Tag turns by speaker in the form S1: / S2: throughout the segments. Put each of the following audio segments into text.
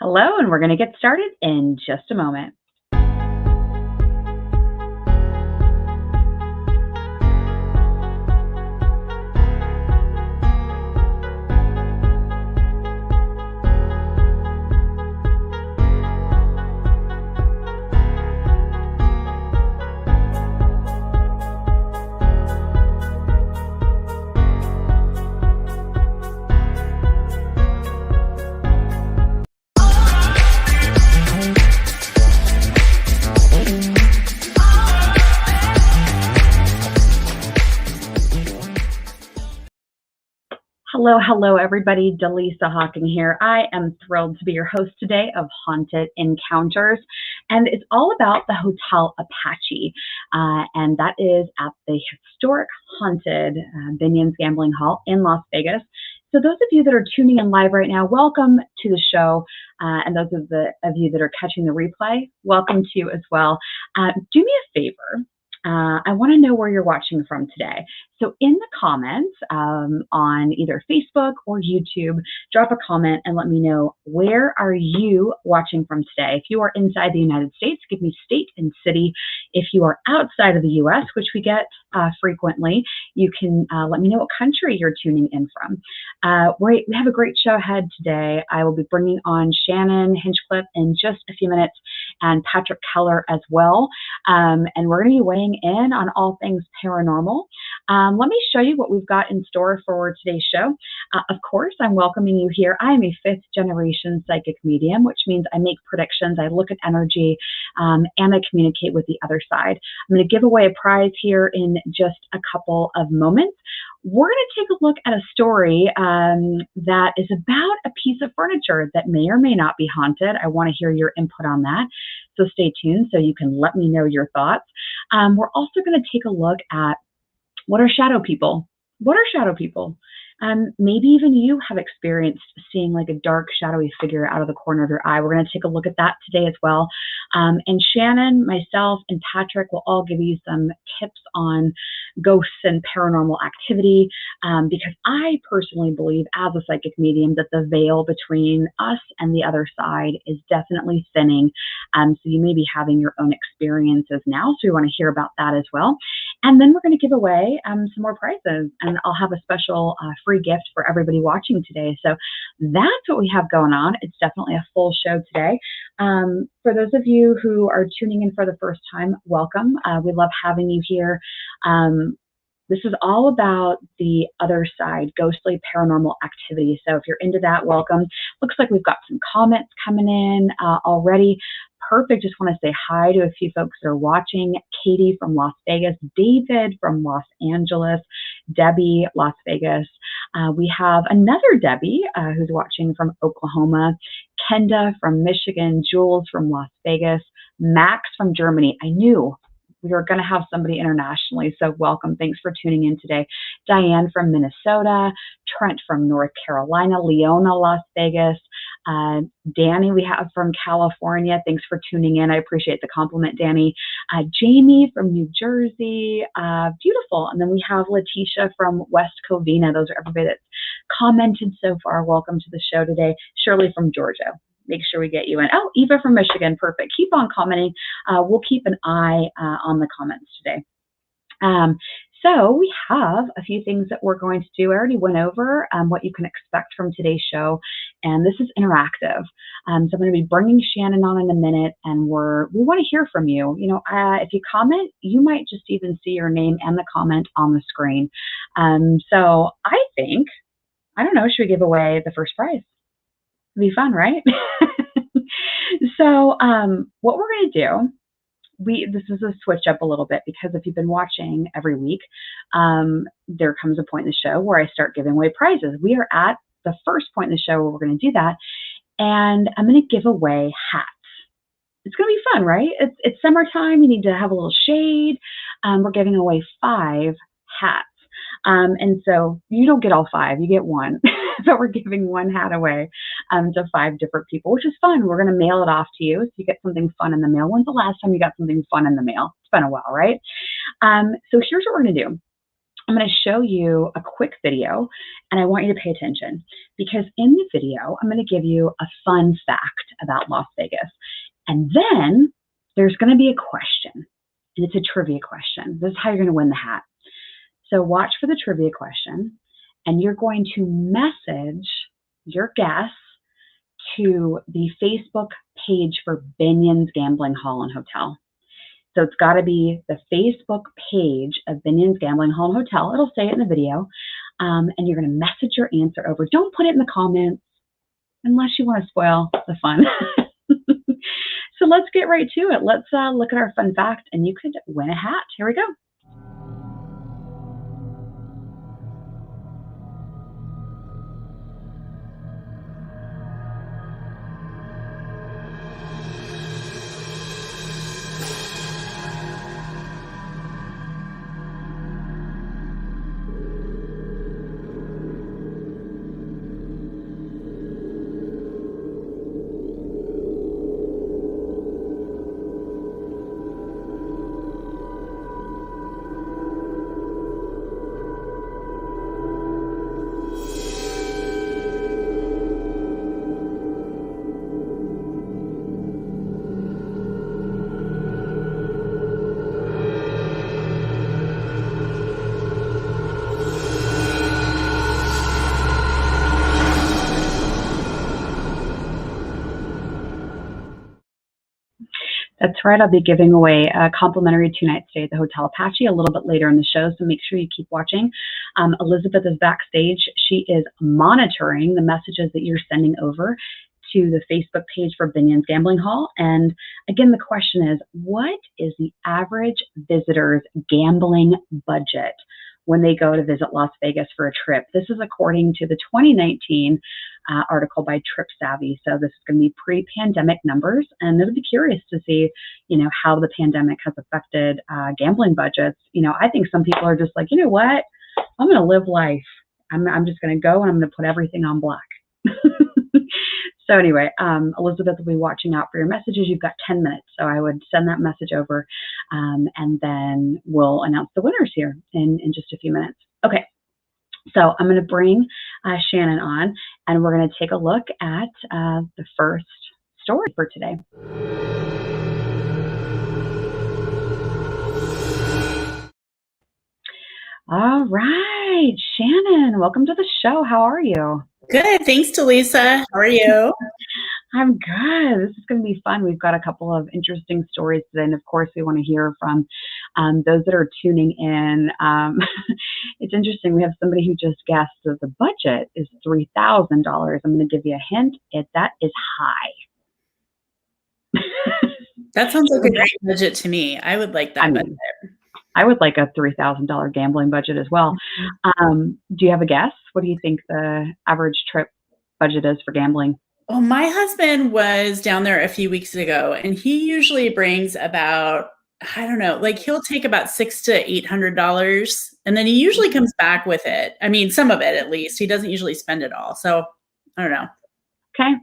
S1: Hello, and we're going to get started in just a moment. Hello, everybody. Dallisa Hocking here. I am thrilled to be your host today of Haunted Encounters, and it's all about the Hotel Apache, and that is at the historic haunted BINION'S Gambling Hall in Las Vegas. So those of you that are tuning in live right now, welcome to the show, and those of you that are catching the replay, welcome to you as well. Do me a favor. I want to know where you're watching from today. So in the comments on either Facebook or YouTube, drop a comment and let me know, where are you watching from today? If you are inside the United States, give me state and city. If you are outside of the U.S., which we get frequently, you can let me know what country you're tuning in from. We have a great show ahead today. I will be bringing on Shannon Hinchcliffe in just a few minutes, and Patrick Keller as well. And we're going to be weighing in on all things paranormal. Let me show you what we've got in store for today's show. Of course, I'm welcoming you here. I am a fifth generation psychic medium, which means I make predictions, I look at energy, and I communicate with the other side. I'm going to give away a prize here in just a couple of moments. We're going to take a look at a story that is about a piece of furniture that may or may not be haunted. I want to hear your input on that. So stay tuned so you can let me know your thoughts. We're also going to take a look at, what are shadow people? What are shadow people? Maybe even you have experienced seeing like a dark, shadowy figure out of the corner of your eye. We're going to take a look at that today as well. And Shannon, myself, and Patrick will all give you some tips on ghosts and paranormal activity, because I personally believe, as a psychic medium, that the veil between us and the other side is definitely thinning. So you may be having your own experiences now, so we want to hear about that as well. And then we're going to give away some more prizes, and I'll have a special free gift for everybody watching today. So that's what we have going on. It's definitely a full show today. For those of you who are tuning in for the first time, welcome. We love having you here. This is all about the other side, ghostly paranormal activity. So if you're into that, welcome. Looks like we've got some comments coming in already. Perfect. Just want to say hi to a few folks that are watching. Katie from Las Vegas, David from Los Angeles, Debbie, Las Vegas. We have another Debbie who's watching from Oklahoma, Kenda from Michigan, Jules from Las Vegas, Max from Germany. I knew we were going to have somebody internationally, so welcome. Thanks for tuning in today. Diane from Minnesota, Trent from North Carolina, Leona, Las Vegas, Danny we have from California. Thanks for tuning in. I appreciate the compliment, Danny. Jamie from New Jersey, beautiful. And then we have Letitia from West Covina. Those are everybody that's commented so far. Welcome to the show today. Shirley from Georgia. Make sure we get you in. Oh, Eva from Michigan. Perfect. Keep on commenting. We'll keep an eye on the comments today. So we have a few things that we're going to do. I already went over what you can expect from today's show, and this is interactive. So I'm going to be bringing Shannon on in a minute, and we want to hear from you. You know, if you comment, you might just even see your name and the comment on the screen. So I think, I don't know, should we give away the first prize? It'd be fun, right? So what we're going to do, this is a switch up a little bit, because if you've been watching every week, there comes a point in the show where I start giving away prizes. We are at the first point in the show where we're going to do that, and I'm going to give away hats. It's going to be fun, right? It's summertime. You need to have a little shade. We're giving away 5 hats. And so you don't get all 5, you get 1. So we're giving 1 hat away to 5 different people, which is fun. We're going to mail it off to you, so you get something fun in the mail. When's the last time you got something fun in the mail? It's been a while, right? So here's what we're going to do. I'm going to show you a quick video, and I want you to pay attention because in the video, I'm going to give you a fun fact about Las Vegas. And then there's going to be a question, and it's a trivia question. This is how you're going to win the hat. So watch for the trivia question, and you're going to message your guess to the Facebook page for Binion's Gambling Hall and Hotel. So it's got to be the Facebook page of Binion's Gambling Hall and Hotel. It'll say it in the video. And you're going to message your answer over. Don't put it in the comments unless you want to spoil the fun. So let's get right to it. Let's look at our fun fact, and you could win a hat. Here we go. That's right. I'll be giving away a complimentary 2-night stay at the Hotel Apache a little bit later in the show, so make sure you keep watching. Elizabeth is backstage. She is monitoring the messages that you're sending over to the Facebook page for Binion's Gambling Hall. And again, the question is, what is the average visitor's gambling budget when they go to visit Las Vegas for a trip? This is according to the 2019 article by Trip Savvy. So this is going to be pre-pandemic numbers, and it'll be curious to see, how the pandemic has affected gambling budgets. I think some people are just like, you know what, I'm going to live life. I'm just going to go and I'm going to put everything on black. So anyway, Elizabeth will be watching out for your messages. You've got 10 minutes, so I would send that message over, and then we'll announce the winners here in just a few minutes. Okay, so I'm going to bring Shannon on, and we're going to take a look at the first story for today. All right, Shannon, welcome to the show. How are you?
S2: Good. Thanks, Dallisa. How are you?
S1: I'm good. This is going to be fun. We've got a couple of interesting stories today, and of course, we want to hear from those that are tuning in. It's interesting. We have somebody who just guessed that the budget is $3,000. I'm going to give you a hint. That is high.
S2: That sounds like a great budget to me. I would like that budget.
S1: I would like a $3,000 gambling budget as well. Do you have a guess? What do you think the average trip budget is for gambling?
S2: Well, my husband was down there a few weeks ago, and he usually brings about, I don't know, like he'll take about $600 to $800, and then he usually comes back with it. I mean, some of it at least. He doesn't usually spend it all. So I don't know.
S1: Okay.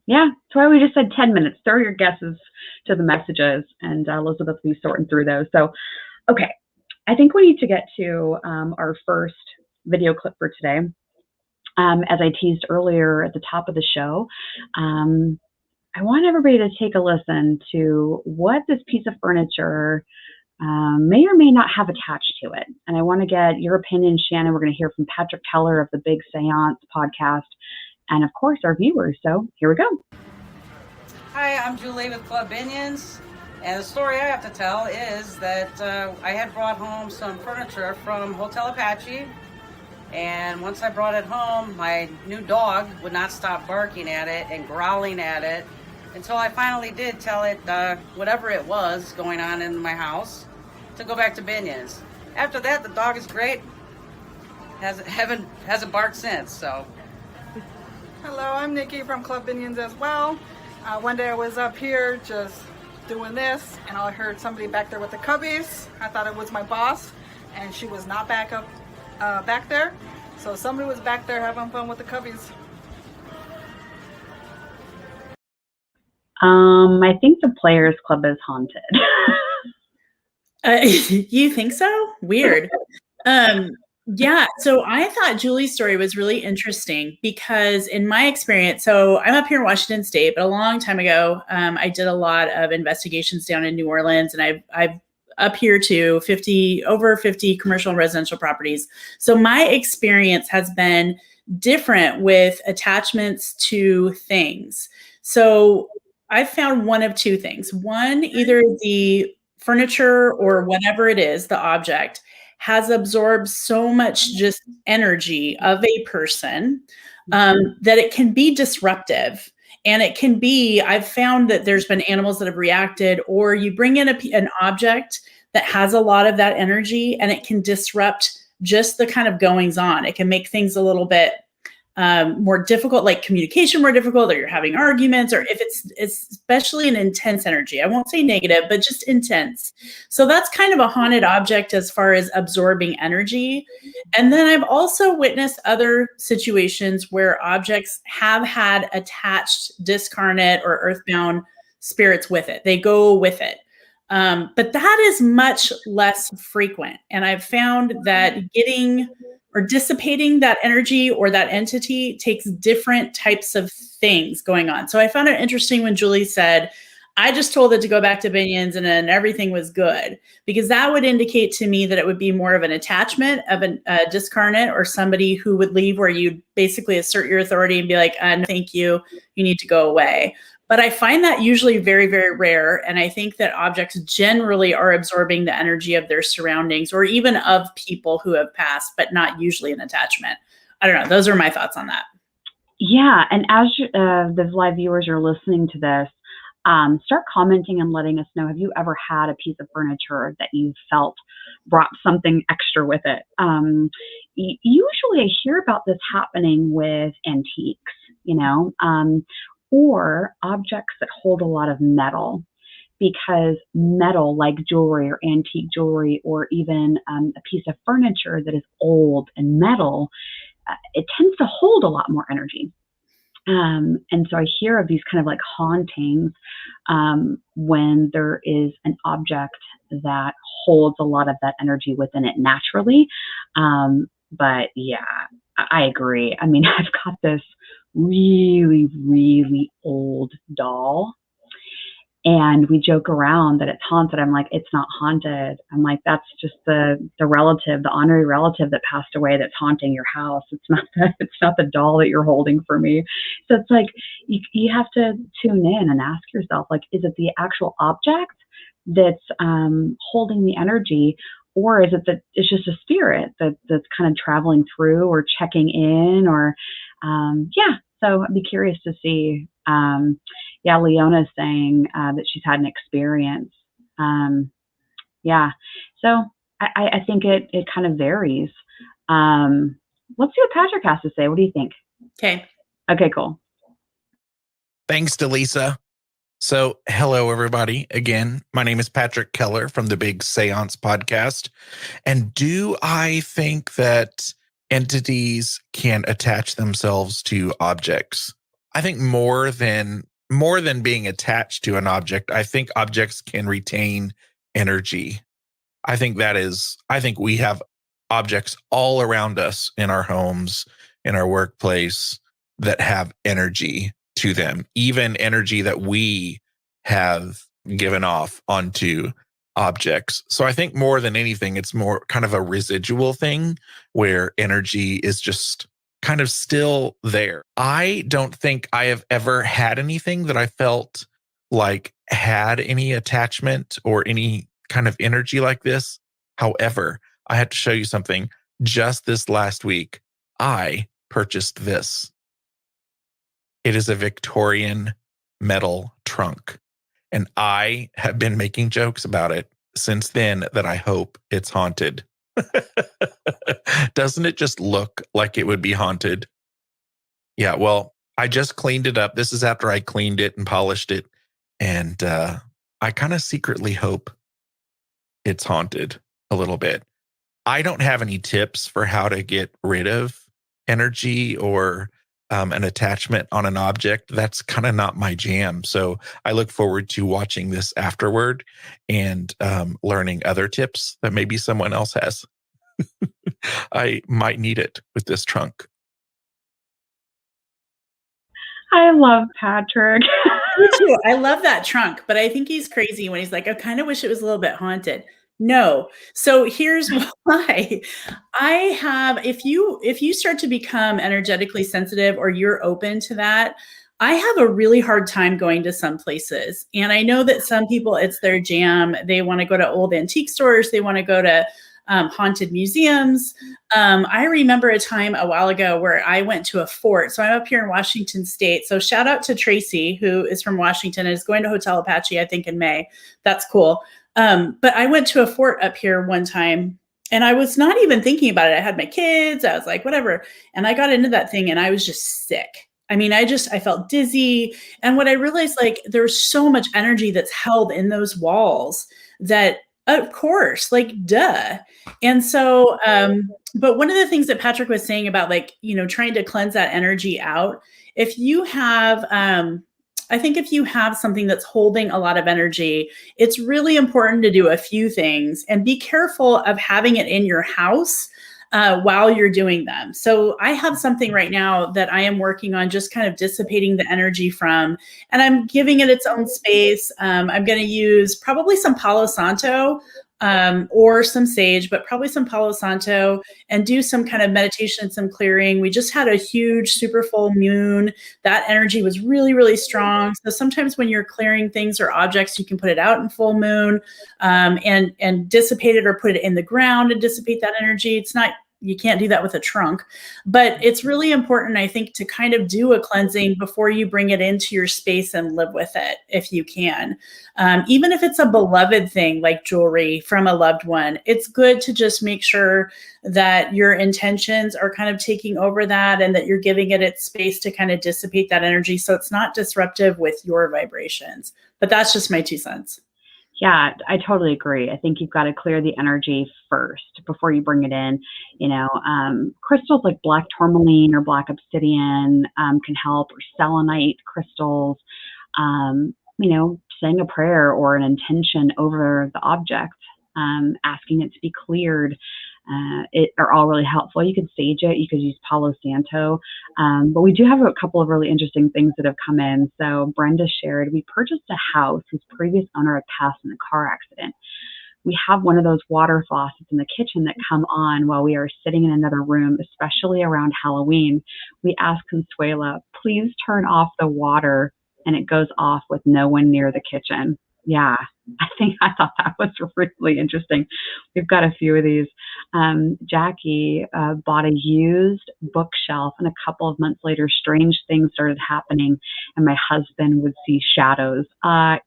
S1: Yeah, that's why we just said 10 minutes. Throw your guesses to the messages, and Elizabeth will be sorting through those. So, okay. I think we need to get to our first video clip for today. As I teased earlier at the top of the show, I want everybody to take a listen to what this piece of furniture may or may not have attached to it. And I want to get your opinion, Shannon. We're going to hear from Patrick Keller of the Big Seance podcast, and of course our viewers. So here we go.
S3: Hi, I'm Julie with Club BINION'S. And the story I have to tell is that I had brought home some furniture from Hotel Apache, and once I brought it home, my new dog would not stop barking at it and growling at it until I finally did tell it whatever it was going on in my house to go back to Binion's. After that, the dog is great. Hasn't barked since. So.
S4: Hello, I'm Nikki from Club BINION'S as well. One day I was up here just doing this, and I heard somebody back there with the cubbies. I thought it was my boss, and she was not back there. So somebody was back there having fun with the cubbies.
S1: I think the Players Club is haunted.
S2: You think so? Weird. Yeah. So I thought Julie's story was really interesting because in my experience, so I'm up here in Washington State, but a long time ago, I did a lot of investigations down in New Orleans, and I've up here to over 50 commercial and residential properties. So my experience has been different with attachments to things. So I found one of two things. One, either the furniture or whatever it is, the object, has absorbed so much just energy of a person that it can be disruptive. And it can be, I've found that there's been animals that have reacted, or you bring in an object that has a lot of that energy and it can disrupt just the kind of goings on. It can make things a little bit more difficult, like communication more difficult, or you're having arguments, or if it's especially an intense energy. I won't say negative, but just intense. So that's kind of a haunted object as far as absorbing energy. And then I've also witnessed other situations where objects have had attached discarnate or earthbound spirits with it. They go with it. But that is much less frequent. And I've found that getting or dissipating that energy or that entity takes different types of things going on. So I found it interesting when Julie said, I just told it to go back to Binion's and then everything was good, because that would indicate to me that it would be more of an attachment of a discarnate or somebody who would leave, where you'd basically assert your authority and be like, no, thank you, you need to go away. But I find that usually very, very rare. And I think that objects generally are absorbing the energy of their surroundings or even of people who have passed, but not usually an attachment. I don't know. Those are my thoughts on that.
S1: Yeah. And as the live viewers are listening to this, start commenting and letting us know, have you ever had a piece of furniture that you felt brought something extra with it? Usually I hear about this happening with antiques, or objects that hold a lot of metal, because metal, like jewelry or antique jewelry, or even a piece of furniture that is old and metal, it tends to hold a lot more energy. And so I hear of these kind of like hauntings when there is an object that holds a lot of that energy within it naturally. But yeah, I agree. I mean, I've got this really, really old doll, and we joke around that it's haunted. I'm like, it's not haunted. I'm like, that's just the relative, the honorary relative that passed away that's haunting your house. It's not the doll that you're holding for me. So it's like you have to tune in and ask yourself, like, is it the actual object that's holding the energy, or is it that it's just a spirit that's kind of traveling through or checking in, or So I'd be curious to see. Leona's saying that she's had an experience. So I think it kind of varies. Let's see what Patrick has to say. What do you think? Okay, cool.
S5: Thanks, Dallisa. So, hello, everybody. Again, my name is Patrick Keller from the Big Seance podcast. And do I think that entities can attach themselves to objects? I think more than being attached to an object, I think objects can retain energy. I think we have objects all around us in our homes, in our workplace, that have energy to them, even energy that we have given off onto objects. So I think more than anything, it's more kind of a residual thing where energy is just kind of still there. I don't think I have ever had anything that I felt like had any attachment or any kind of energy like this. However, I had to show you something. Just this last week, I purchased this. It is a Victorian metal trunk. And I have been making jokes about it since then that I hope it's haunted. Doesn't it just look like it would be haunted? Yeah, well, I just cleaned it up. This is after I cleaned it and polished it. And I kind of secretly hope it's haunted a little bit. I don't have any tips for how to get rid of energy or an attachment on an object. That's kind of not my jam. So I look forward to watching this afterward and learning other tips that maybe someone else has. I might need it with this trunk.
S1: I love Patrick.
S2: Me too. I love that trunk, but I think he's crazy when he's like, I kind of wish it was a little bit haunted. No. So here's why. I have, if you start to become energetically sensitive or you're open to that, I have a really hard time going to some places. And I know that some people, it's their jam. They want to go to old antique stores. They want to go to haunted museums. I remember a time a while ago where I went to a fort. So I'm up here in Washington State. So shout out to Tracy, who is from Washington and is going to Hotel Apache, I think in May. That's cool. But I went to a fort up here one time and I was not even thinking about it. I had my kids. I was like, whatever. And I got into that thing and I was just sick. I mean, I felt dizzy. And what I realized, like, there's so much energy that's held in those walls that, of course, like, duh. And so, but one of the things that Patrick was saying about, like, trying to cleanse that energy out, if you have, I think if you have something that's holding a lot of energy, it's really important to do a few things and be careful of having it in your house while you're doing them. So I have something right now that I am working on, just kind of dissipating the energy from, and I'm giving it its own space. I'm going to use probably some Palo Santo or some sage, but probably some Palo Santo, and do some kind of meditation, some clearing. We just had a huge super full moon. That energy was really, really strong. So sometimes when you're clearing things or objects, you can put it out in full moon and dissipate it, or put it in the ground and dissipate that energy. It's not, you can't do that with a trunk, but it's really important, I think, to kind of do a cleansing before you bring it into your space and live with it, if you can. Even if it's a beloved thing like jewelry from a loved one, it's good to just make sure that your intentions are kind of taking over that, and that you're giving it its space to kind of dissipate that energy, so it's not disruptive with your vibrations. But that's just my 2 cents.
S1: Yeah, I totally agree. I think you've got to clear the energy first before you bring it in. Crystals like black tourmaline or black obsidian can help, or selenite crystals. Saying a prayer or an intention over the object, asking it to be cleared, are all really helpful. You could sage it. You could use Palo Santo. But we do have a couple of really interesting things that have come in. So Brenda shared, we purchased a house whose previous owner had passed in a car accident. We have one of those water faucets in the kitchen that come on while we are sitting in another room, especially around Halloween. We ask Consuela, please turn off the water, and it goes off with no one near the kitchen. Yeah, I thought that was really interesting. We've got a few of these. Jackie bought a used bookshelf, and a couple of months later, strange things started happening, and my husband would see shadows.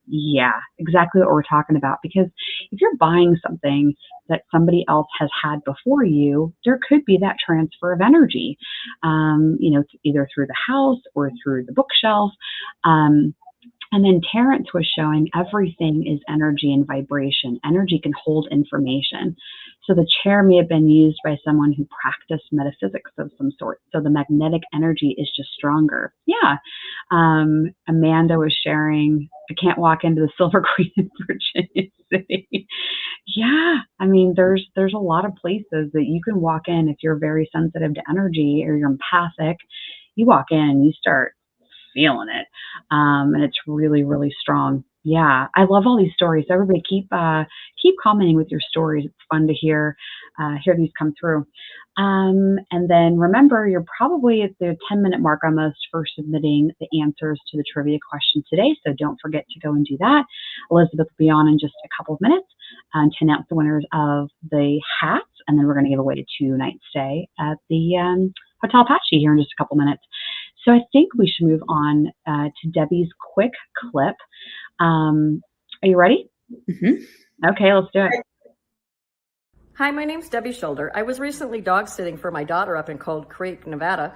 S1: Yeah, exactly what we're talking about. Because if you're buying something that somebody else has had before you, there could be that transfer of energy, either through the house or through the bookshelf. And then Terrence was showing everything is energy and vibration. Energy can hold information. So the chair may have been used by someone who practiced metaphysics of some sort. So the magnetic energy is just stronger. Yeah. Amanda was sharing, I can't walk into the Silver Queen in Virginia City. Yeah. I mean, there's a lot of places that you can walk in if you're very sensitive to energy or you're empathic. You walk in and you start feeling it. And it's really, really strong. Yeah. I love all these stories. Everybody keep commenting with your stories. It's fun to hear these come through. And then remember, you're probably at the 10-minute mark almost for submitting the answers to the trivia question today. So don't forget to go and do that. Elizabeth will be on in just a couple of minutes to announce the winners of the hats. And then we're going to give away a 2-night stay at the Hotel Apache here in just a couple minutes. So I think we should move on to Debbie's quick clip. Are you ready?
S2: Mm-hmm.
S1: Okay, let's do it.
S6: Hi, my name's Debbie Shoulder. I was recently dog sitting for my daughter up in Cold Creek, Nevada,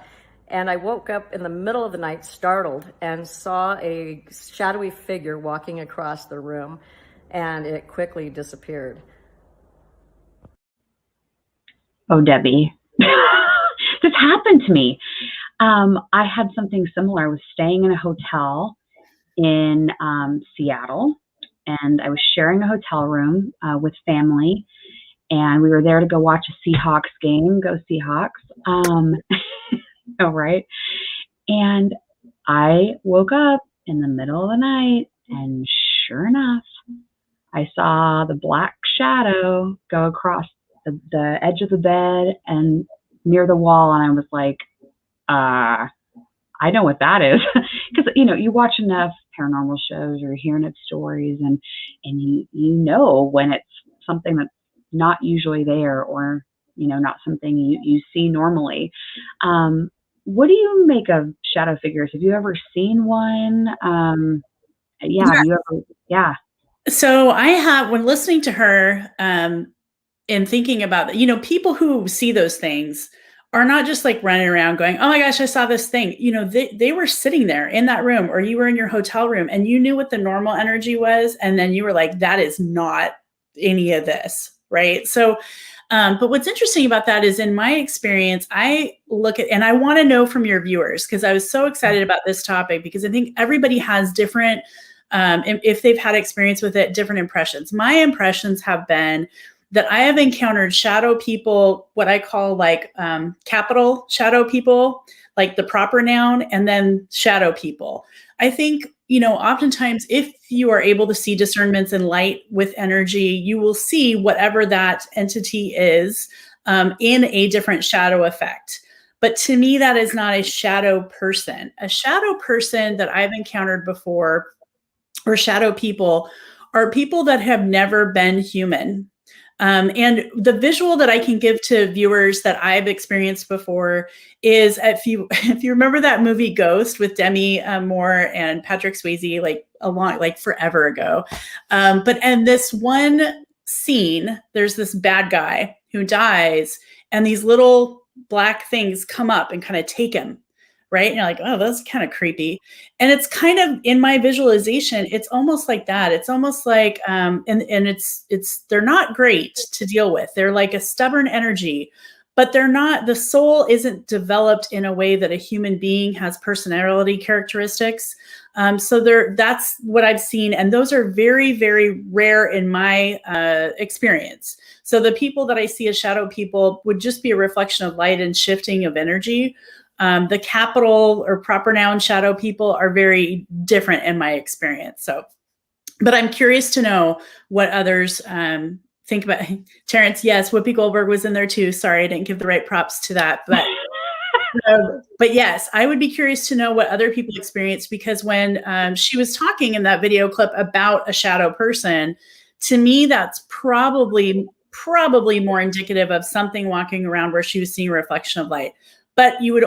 S6: and I woke up in the middle of the night startled and saw a shadowy figure walking across the room, and it quickly disappeared.
S1: Oh, Debbie. This happened to me. I had something similar. I was staying in a hotel in Seattle, and I was sharing a hotel room with family. and we were there to go watch a Seahawks game. Go Seahawks. Oh, right. And I woke up in the middle of the night, and sure enough, I saw the black shadow go across the edge of the bed and near the wall, and I was like, I know what that is. Because, you watch enough paranormal shows or you hear enough stories, and you know when it's something that's not usually there, or, not something you see normally. What do you make of shadow figures? Have you ever seen one? Yeah, have you ever? Yeah.
S2: So I have, when listening to her, and thinking about that, people who see those things are not just like running around going, oh my gosh, I saw this thing. They were sitting there in that room, or you were in your hotel room and you knew what the normal energy was. And then you were like, that is not any of this. Right. So, but what's interesting about that is, in my experience, I look at, and I want to know from your viewers, because I was so excited about this topic, because I think everybody has different, if they've had experience with it, different impressions. My impressions have been that I have encountered shadow people, what I call like capital shadow people, like the proper noun, and then shadow people. I think, oftentimes if you are able to see discernments and light with energy, you will see whatever that entity is in a different shadow effect. But to me, that is not a shadow person. A shadow person that I've encountered before, or shadow people, are people that have never been human. And the visual that I can give to viewers that I've experienced before is, if you remember that movie Ghost with Demi Moore and Patrick Swayze, like forever ago. And this one scene, there's this bad guy who dies, and these little black things come up and kind of take him. Right. And you're like, oh, that's kind of creepy. And it's kind of, in my visualization, it's almost like that. It's almost like, and they're not great to deal with. They're like a stubborn energy, but the soul isn't developed in a way that a human being has personality characteristics. So that's what I've seen. And those are very, very rare in my experience. So the people that I see as shadow people would just be a reflection of light and shifting of energy. The capital or proper noun shadow people are very different in my experience. So, but I'm curious to know what others think about. Terrence, yes, Whoopi Goldberg was in there too. Sorry, I didn't give the right props to that, but yes, I would be curious to know what other people experienced, because when she was talking in that video clip about a shadow person, to me, that's probably more indicative of something walking around where she was seeing a reflection of light. But you'd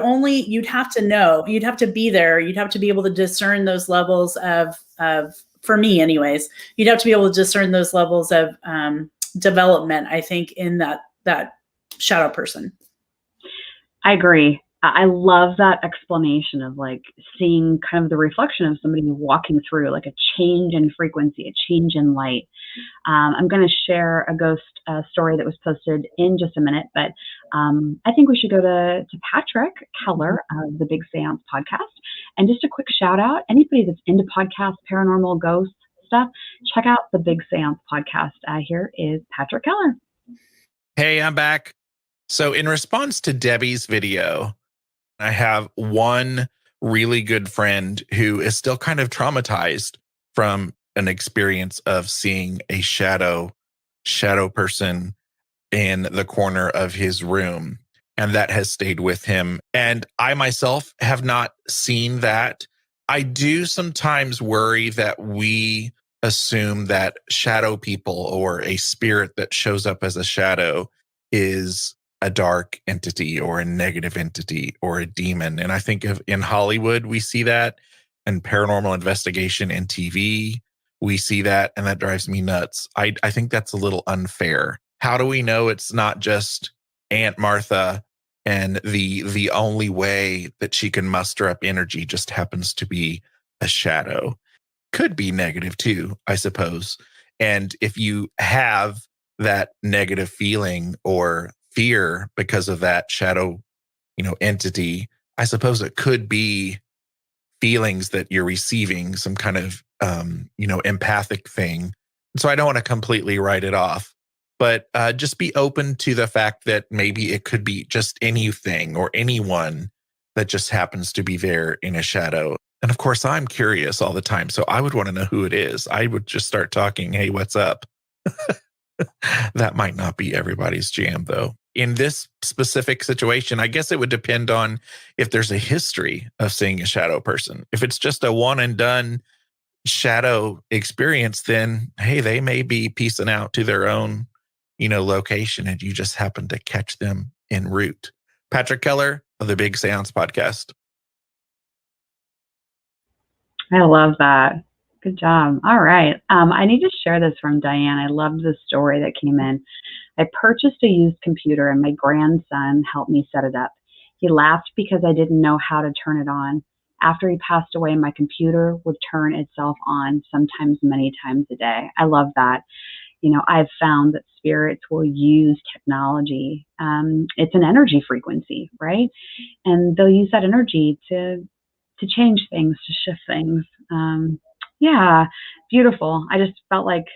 S2: have to know, you'd have to be there. You'd have to be able to discern those levels of, for me anyways, you'd have to be able to discern those levels of development, I think, in that shadow person.
S1: I agree. I love that explanation of like seeing kind of the reflection of somebody walking through, like a change in frequency, a change in light. I'm going to share a ghost story that was posted in just a minute, but I think we should go to Patrick Keller of the Big Seance podcast. And just a quick shout out, anybody that's into podcasts, paranormal, ghost stuff, check out the Big Seance podcast. Here is Patrick Keller.
S5: Hey, I'm back. So in response to Debbie's video, I have one really good friend who is still kind of traumatized from an experience of seeing a shadow person in the corner of his room. And that has stayed with him. And I myself have not seen that. I do sometimes worry that we assume that shadow people, or a spirit that shows up as a shadow, is a dark entity or a negative entity or a demon. And I think in Hollywood, we see that, and paranormal investigation and TV, we see that, and that drives me nuts. I think that's a little unfair. How do we know it's not just Aunt Martha, and the only way that she can muster up energy just happens to be a shadow? Could be negative too, I suppose. And if you have that negative feeling or fear because of that shadow, entity, I suppose it could be feelings that you're receiving, some kind of, empathic thing. So I don't want to completely write it off. but just be open to the fact that maybe it could be just anything or anyone that just happens to be there in a shadow. And of course, I'm curious all the time, so I would want to know who it is. I would just start talking, hey, what's up? That might not be everybody's jam, though. In this specific situation, I guess it would depend on if there's a history of seeing a shadow person. If it's just a one and done shadow experience, then hey, they may be piecing out to their own, location, and you just happen to catch them en route. Patrick Keller of the Big Seance Podcast.
S1: I love that. Good job. All right. I need to share this from Diane. I loved the story that came in. I purchased a used computer and my grandson helped me set it up. He laughed because I didn't know how to turn it on. After he passed away, my computer would turn itself on, sometimes many times a day. I love that. I've found that spirits will use technology. It's an energy frequency, right? And they'll use that energy to change things, to shift things. Yeah, beautiful. I just felt like,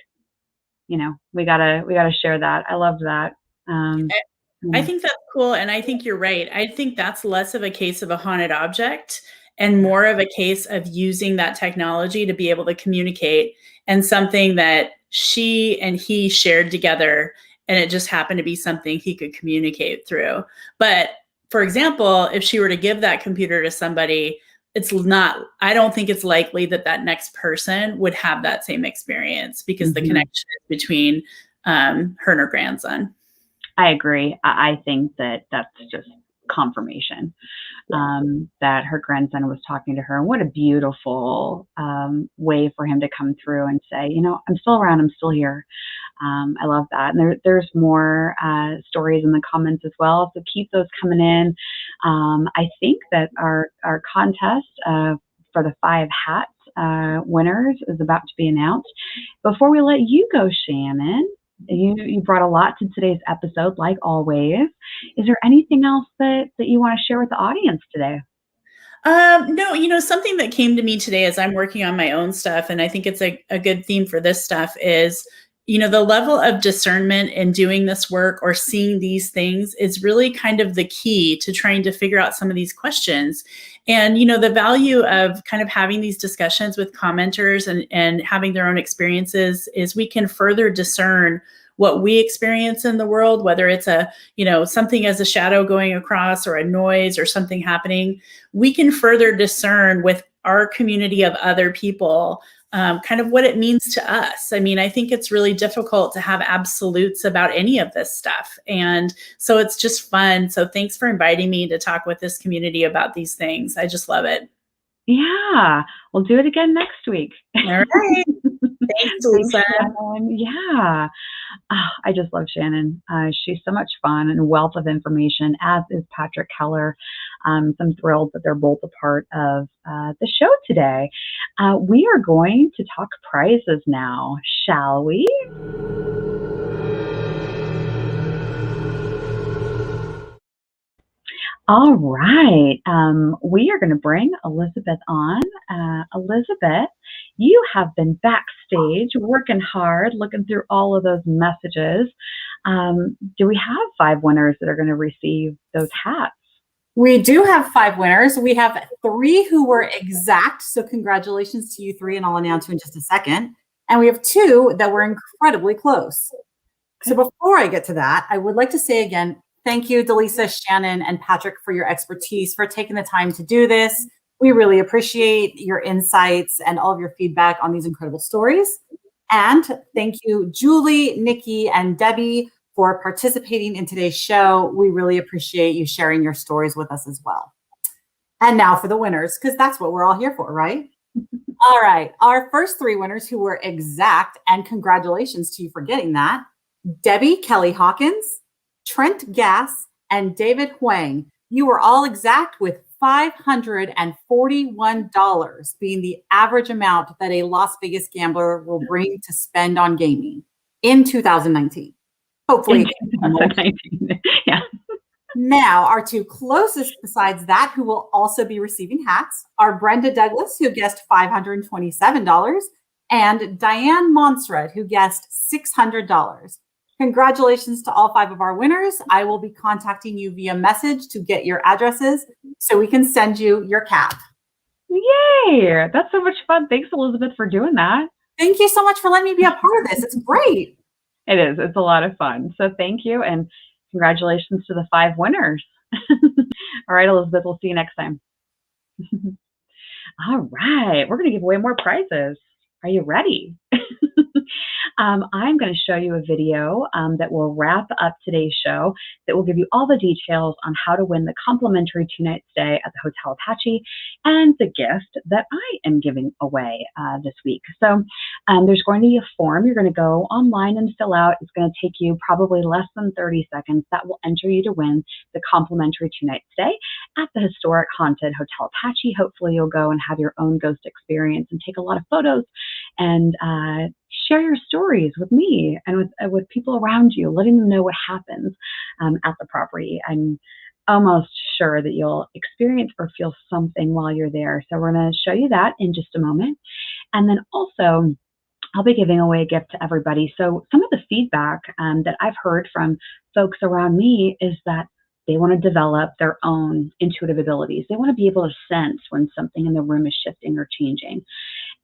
S1: we gotta share that. I love that.
S2: I think that's cool. And I think you're right. I think that's less of a case of a haunted object and more of a case of using that technology to be able to communicate, and something that she and he shared together. And it just happened to be something he could communicate through. But for example, if she were to give that computer to somebody, I don't think it's likely that that next person would have that same experience, because the connection is between her and her grandson.
S1: I agree. I think that that's just confirmation that her grandson was talking to her. And what a beautiful way for him to come through and say, I'm still around, I'm still here. I love that. And there's more stories in the comments as well, so keep those coming in. I think that our contest for the 5 hats winners is about to be announced. Before we let you go, Shannon, you brought a lot to today's episode, like always. Is there anything else that you want to share with the audience today?
S2: No, something that came to me today as I'm working on my own stuff, and I think it's a good theme for this stuff, is the level of discernment in doing this work or seeing these things is really kind of the key to trying to figure out some of these questions. And, the value of kind of having these discussions with commenters and having their own experiences is we can further discern what we experience in the world, whether it's something as a shadow going across or a noise or something happening. We can further discern with our community of other people kind of what it means to us. I mean, I think it's really difficult to have absolutes about any of this stuff. And so it's just fun. So thanks for inviting me to talk with this community about these things. I just love it.
S1: Yeah, we'll do it again next week.
S2: All right. Thanks, Lisa.
S1: Yeah. Oh, I just love Shannon. She's so much fun and a wealth of information, as is Patrick Keller. So I'm thrilled that they're both a part of the show today. We are going to talk prizes now, shall we? All right. We are going to bring Elizabeth on. Elizabeth, you have been backstage working hard, looking through all of those messages. Do we have 5 winners that are going to receive those hats?
S7: We do have 5 winners. We have 3 who were exact. So congratulations to you 3, and I'll announce you in just a second. And we have 2 that were incredibly close. So before I get to that, I would like to say again, thank you, Dallisa, Shannon, and Patrick, for your expertise, for taking the time to do this. We really appreciate your insights and all of your feedback on these incredible stories. And thank you, Julie, Nikki, and Debbie, for participating in today's show. We really appreciate you sharing your stories with us as well. And now for the winners, because that's what we're all here for, right? All right, our first 3 winners who were exact, and congratulations to you for getting that: Debbie Kelly Hawkins, Trent Gass, and David Huang. You were all exact, with $541 being the average amount that a Las Vegas gambler will bring to spend on gaming in 2019. Hopefully.
S1: Yeah.
S7: Now, our 2 closest besides that, who will also be receiving hats, are Brenda Douglas, who guessed $527, and Diane Monserrat, who guessed $600. Congratulations to all 5 of our winners. I will be contacting you via message to get your addresses so we can send you your cap.
S1: Yay! That's so much fun. Thanks, Elizabeth, for doing that.
S7: Thank you so much for letting me be a part of this. It's great.
S1: It is. It's a lot of fun. So thank you, and congratulations to the 5 winners. All right, Elizabeth, we'll see you next time. All right, we're going to give away more prizes. Are you ready? I'm going to show you a video that will wrap up today's show that will give you all the details on how to win the complimentary 2-night stay at the Hotel Apache and the gift that I am giving away this week. So there's going to be a form you're going to go online and fill out. It's going to take you probably less than 30 seconds. That will enter you to win the complimentary 2-night stay at the historic haunted Hotel Apache. Hopefully you'll go and have your own ghost experience and take a lot of photos and share your stories with me and with people around you, letting them know what happens at the property. I'm almost sure that you'll experience or feel something while you're there. So we're going to show you that in just a moment. And then also, I'll be giving away a gift to everybody. So some of the feedback that I've heard from folks around me is that they want to develop their own intuitive abilities. They want to be able to sense when something in the room is shifting or changing.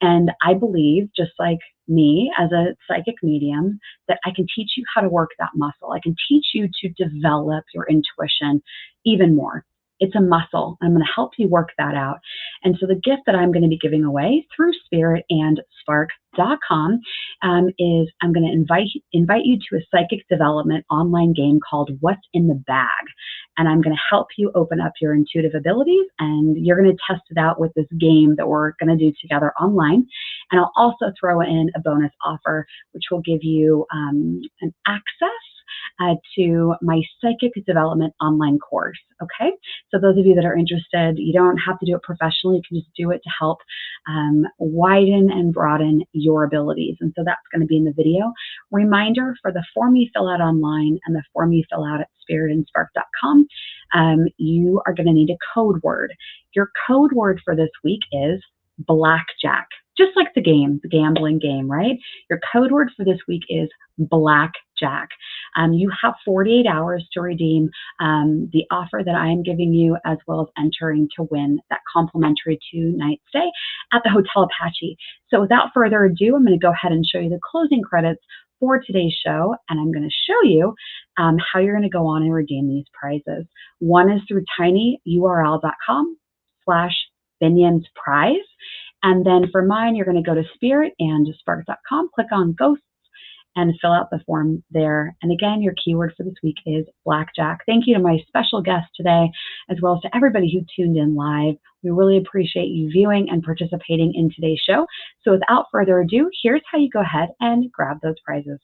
S1: And I believe, just like me as a psychic medium, that I can teach you how to work that muscle. I can teach you to develop your intuition even more. It's a muscle. I'm going to help you work that out. And so the gift that I'm going to be giving away through Spirit and Spark.com is I'm going to invite you to a psychic development online game called What's in the Bag. And I'm going to help you open up your intuitive abilities, and you're going to test it out with this game that we're going to do together online. And I'll also throw in a bonus offer, which will give you an access to my psychic development online course. Okay, so those of you that are interested, you don't have to do it professionally. You can just do it to help widen and broaden your abilities. And so that's going to be in the video. Reminder, for the form you fill out online and the form you fill out at spiritandspark.com, you are going to need a code word. Your code word for this week is blackjack. Just like the game, the gambling game, right? Your code word for this week is blackjack. You have 48 hours to redeem the offer that I am giving you, as well as entering to win that complimentary 2-night stay at the Hotel Apache. So without further ado, I'm going to go ahead and show you the closing credits for today's show, and I'm going to show you how you're going to go on and redeem these prizes. One is through tinyurl.com/BINION'S prize. And then for mine, you're going to go to spiritandSpark.com, click on Ghosts, and fill out the form there. And again, your keyword for this week is blackjack. Thank you to my special guest today, as well as to everybody who tuned in live. We really appreciate you viewing and participating in today's show. So without further ado, here's how you go ahead and grab those prizes.